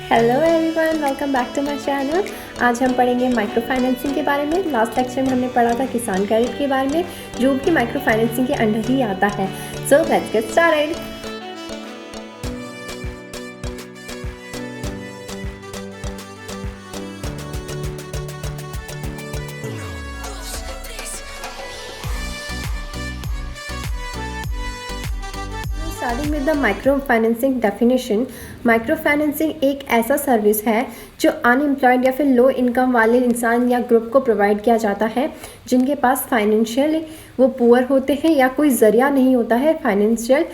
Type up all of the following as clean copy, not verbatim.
Hello everyone, welcome back to my channel. आज हम पढ़ेंगे माइक्रो फाइनेंसिंग के बारे में। लास्ट लेक्चर में हमने पढ़ा था किसान क्रेडिट के बारे में, जो कि माइक्रो फाइनेंसिंग के अंडर ही आता है। So let's get started. Starting with the micro financing definition. Micro financing एक ऐसा सर्विस है जो अनएम्प्लॉयड या फिर लो इनकम वाले इंसान या ग्रुप को प्रोवाइड किया जाता है, जिनके पास फाइनेंशियल वो पुअर होते हैं या कोई ज़रिया नहीं होता है फाइनेंशियल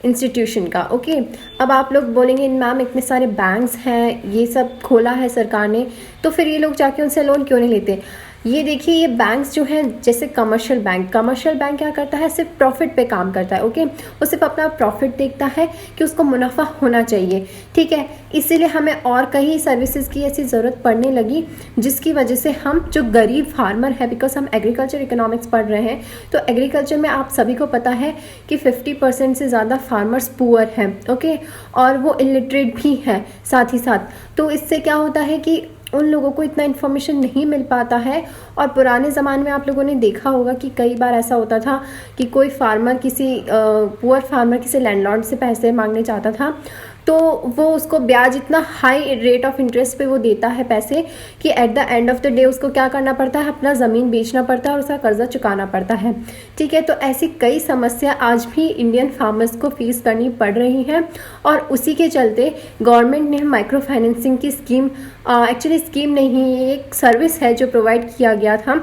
इंस्टीट्यूशन का। ओके, अब आप लोग बोलेंगे मैम इतने सारे बैंक्स हैं, ये सब खोला है सरकार ने, तो फिर ये लोग जाके उनसे लोन क्यों नहीं लेते। ये देखिए, ये बैंक्स जो हैं, जैसे कमर्शियल बैंक क्या करता है, सिर्फ प्रॉफिट पे काम करता है। ओके, वो सिर्फ अपना प्रॉफिट देखता है कि उसको मुनाफा होना चाहिए, ठीक है। इसीलिए हमें और कई सर्विसेज की ऐसी ज़रूरत पड़ने लगी, जिसकी वजह से हम जो गरीब फार्मर है, बिकॉज हम एग्रीकल्चर इकोनॉमिक्स पढ़ रहे हैं, तो एग्रीकल्चर में आप सभी को पता है कि 50% से ज़्यादा फार्मर्स पुअर हैं। ओके, और वो इलिटरेट भी हैं साथ ही साथ। तो इससे क्या होता है कि उन लोगों को इतना इन्फॉर्मेशन नहीं मिल पाता है। और पुराने ज़माने में आप लोगों ने देखा होगा कि कई बार ऐसा होता था कि कोई फार्मर पुअर फार्मर किसी लैंडलॉर्ड से पैसे मांगने चाहता था, तो वो उसको ब्याज इतना हाई रेट ऑफ इंटरेस्ट पे वो देता है पैसे कि at the end of the day उसको क्या करना पड़ता है, अपना ज़मीन बेचना पड़ता है और उसका कर्जा चुकाना पड़ता है, ठीक है। तो ऐसी कई समस्या आज भी इंडियन फार्मर्स को फेस करनी पड़ रही हैं, और उसी के चलते गवर्नमेंट ने माइक्रो फाइनेंसिंग की स्कीम, एक्चुअली स्कीम नहीं, ये एक सर्विस है जो प्रोवाइड किया गया था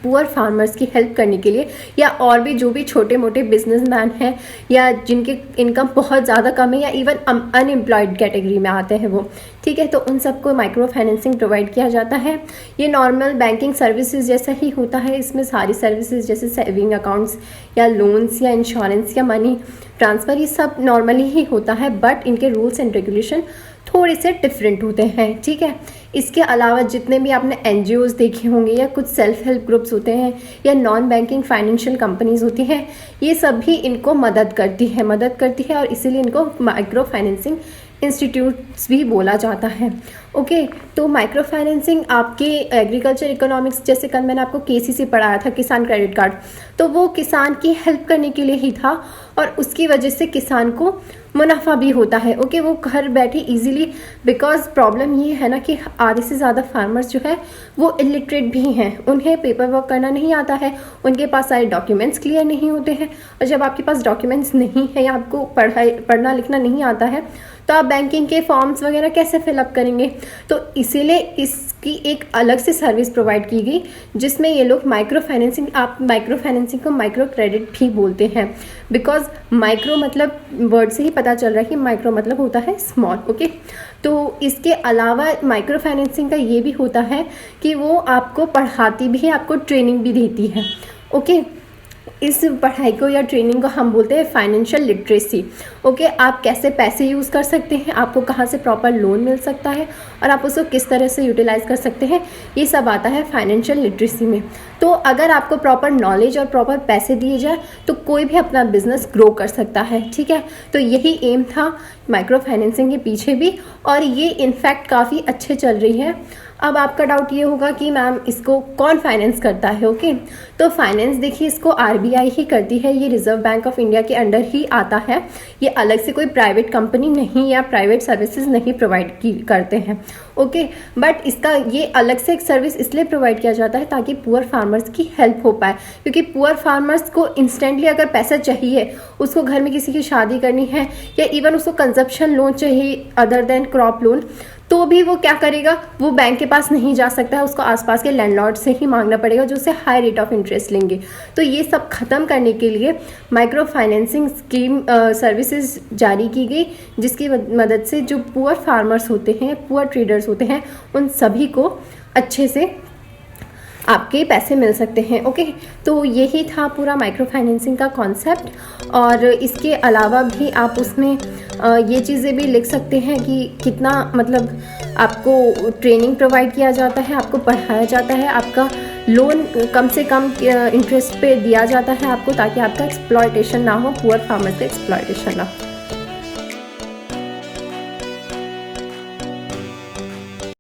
पुअर फार्मर्स की हेल्प करने के लिए, या और भी जो भी छोटे मोटे बिजनेसमैन हैं या जिनके इनकम बहुत ज़्यादा कम है या इवन अनएम्प्लॉयड कैटेगरी में आते हैं वो, ठीक है। तो उन सबको माइक्रो फाइनेंसिंग प्रोवाइड किया जाता है। ये नॉर्मल बैंकिंग सर्विसेज जैसा ही होता है। इसमें सारी सर्विसेज जैसे सेविंग अकाउंट्स या लोन्स या इंश्योरेंस या मनी ट्रांसफ़र, ये सब नॉर्मली ही होता है, बट इनके रूल्स एंड रेगुलेशन थोड़े से डिफरेंट होते हैं, ठीक है। इसके अलावा जितने भी आपने NGOs देखे होंगे या कुछ सेल्फ हेल्प ग्रुप्स होते हैं या नॉन बैंकिंग फाइनेंशियल कंपनीज होती हैं, ये सब भी इनको मदद करती है और इसीलिए इनको माइक्रो फाइनेंसिंग इंस्टीट्यूट्स भी बोला जाता है। ओके, तो माइक्रो फाइनेंसिंग आपके एग्रीकल्चर इकोनॉमिक्स, जैसे कल मैंने आपको KCC पढ़ाया था, किसान क्रेडिट कार्ड, तो वो किसान की हेल्प करने के लिए ही था और उसकी वजह से किसान को मुनाफा भी होता है। ओके, वो घर बैठे इजीली, बिकॉज प्रॉब्लम ये है ना कि आधे से ज़्यादा फार्मर्स जो है वो इलिटरेट भी हैं, उन्हें पेपर वर्क करना नहीं आता है, उनके पास सारे डॉक्यूमेंट्स क्लियर नहीं होते हैं। और जब आपके पास डॉक्यूमेंट्स नहीं है या आपको पढ़ना लिखना नहीं आता है, तो आप बैंकिंग के फॉर्म्स वगैरह कैसे फिलअप करेंगे। तो इसीलिए इसकी एक अलग से सर्विस प्रोवाइड की गई, जिसमें ये लोग माइक्रो फाइनेंसिंग को माइक्रो क्रेडिट भी बोलते हैं, बिकॉज माइक्रो मतलब वर्ड से ही पता चल रहा है कि माइक्रो मतलब होता है स्मॉल। ओके, तो इसके अलावा माइक्रो फाइनेंसिंग का ये भी होता है कि वो आपको पढ़ाती भी है, आपको ट्रेनिंग भी देती है। ओके, इस पढ़ाई को या ट्रेनिंग को हम बोलते हैं फाइनेंशियल लिटरेसी। ओके, आप कैसे पैसे यूज़ कर सकते हैं, आपको कहाँ से प्रॉपर लोन मिल सकता है और आप उसको किस तरह से यूटिलाइज़ कर सकते हैं, ये सब आता है फाइनेंशियल लिटरेसी में। तो अगर आपको प्रॉपर नॉलेज और प्रॉपर पैसे दिए जाए तो कोई भी अपना बिजनेस ग्रो कर सकता है, ठीक है। तो यही एम था माइक्रो फाइनेंसिंग के पीछे भी, और ये इनफैक्ट काफ़ी अच्छे चल रही है। अब आपका डाउट ये होगा कि मैम इसको कौन फाइनेंस करता है। ओके, तो फाइनेंस देखिए, इसको RBI ही करती है, ये रिजर्व बैंक ऑफ इंडिया के अंडर ही आता है। ये अलग से कोई प्राइवेट कंपनी नहीं या प्राइवेट सर्विसेज नहीं प्रोवाइड करते हैं। ओके, बट इसका ये अलग से एक सर्विस इसलिए प्रोवाइड किया जाता है ताकि पुअर फार्मर्स की हेल्प हो पाए, क्योंकि पुअर फार्मर्स को इंस्टेंटली अगर पैसा चाहिए, उसको घर में किसी की शादी करनी है या इवन उसको कंजप्शन लोन चाहिए अदर देन क्रॉप लोन, तो भी वो क्या करेगा, वो बैंक के पास नहीं जा सकता है, उसको आसपास के लैंडलॉर्ड से ही मांगना पड़ेगा, जो उससे हाई रेट ऑफ इंटरेस्ट लेंगे। तो ये सब ख़त्म करने के लिए माइक्रो फाइनेंसिंग स्कीम सर्विसेज जारी की गई, जिसकी मदद से जो पुअर फार्मर्स होते हैं, पुअर ट्रेडर्स होते हैं, उन सभी को अच्छे से आपके पैसे मिल सकते हैं। ओके, तो यही था पूरा माइक्रो फाइनेंसिंग का कॉन्सेप्ट। और इसके अलावा भी आप उसमें ये चीज़ें भी लिख सकते हैं कि कितना मतलब आपको ट्रेनिंग प्रोवाइड किया जाता है, आपको पढ़ाया जाता है, आपका लोन कम से कम इंटरेस्ट पे दिया जाता है आपको, ताकि आपका एक्सप्लॉयटेशन ना हो, पुअर फार्मर का एक्सप्लॉयटेशन ना हो।